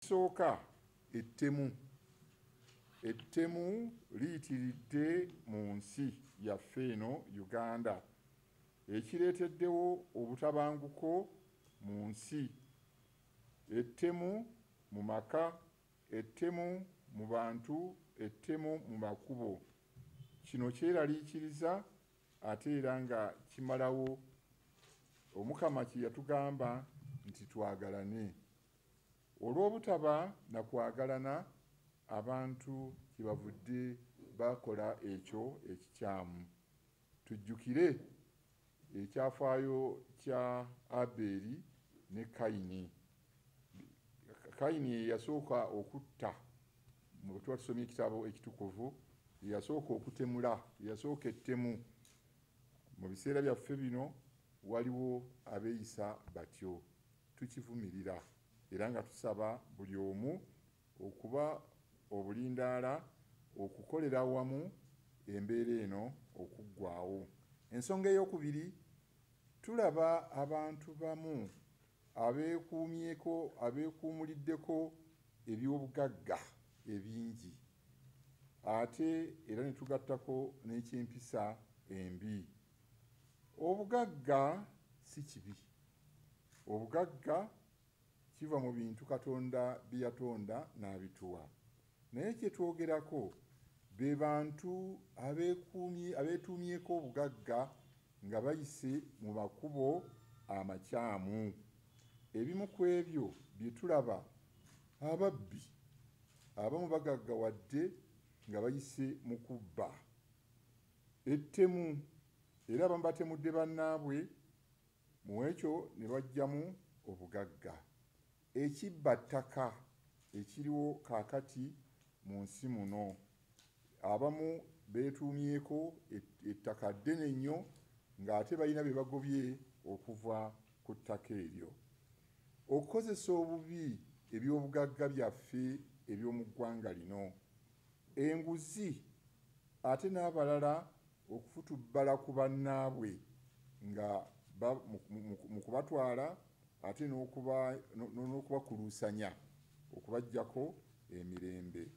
Sooka ettemu liyitiridde mu nsi yaffe eno Uganda ekireeteddewo obutabanguko mu nsi, ettemu mu maka, ettemu mu bantu, ettemu mu makubo. Kino kyeraliikiriza ate era nga kimalawo Omukama kye yatugamba nti twagalane. Olw'obutaba na kwagalana, abantu kyebavudde bakola ekyo ekikyamu. Tujjukire ekyafaayo kya Aberi ne Kayini. Kayini ye yasooka okutta, mu bwe tuba tusomye ekitabo ekitukuvu, ye yasooka okutemula, ye yasooka ettemu. Mu biseera byaffe bino waliwo abeeyisa batyo. Tukivumirira era nga tusaba buli omu okuba obulindaala, okukolera awamu embeera eno okuggwaawo. Ensonga ey'okubiri, tulaba abantu bamu abeekuumuliddeko eby'obugagga ebingi, ate era ne tugattako n'ekyempisa embi. Obugagga si kibi. Obugagga kiva mu bintu Katonda bye yatonda n'abituwa. Naye kye twogerako be bantu abeetuumyeko obugagga nga bayise mu makubo amakyamu. Ebimu ku ebyo bye tulaba ababbi abamu bagaggawadde nga bayise mu kubba. Ettemu era abamu batemudde bannaabwe, mu ekyo ne baggyamu obugagga. Ekibbattaka ekiriwo kaakati mu nsi muno, abamu beetuumyeko ettaka ddene nnyo ng'ate balina bye bagobye okuva ku ttaka eryo. Okukozesa obubi eby'obugagga byaffe eby'omu ggwanga lino, enguzi ate n'abalala okufutubbala ku bannaabwe nga mu kubatwala ate n'okubakuluusanya okubaggyako emirembe.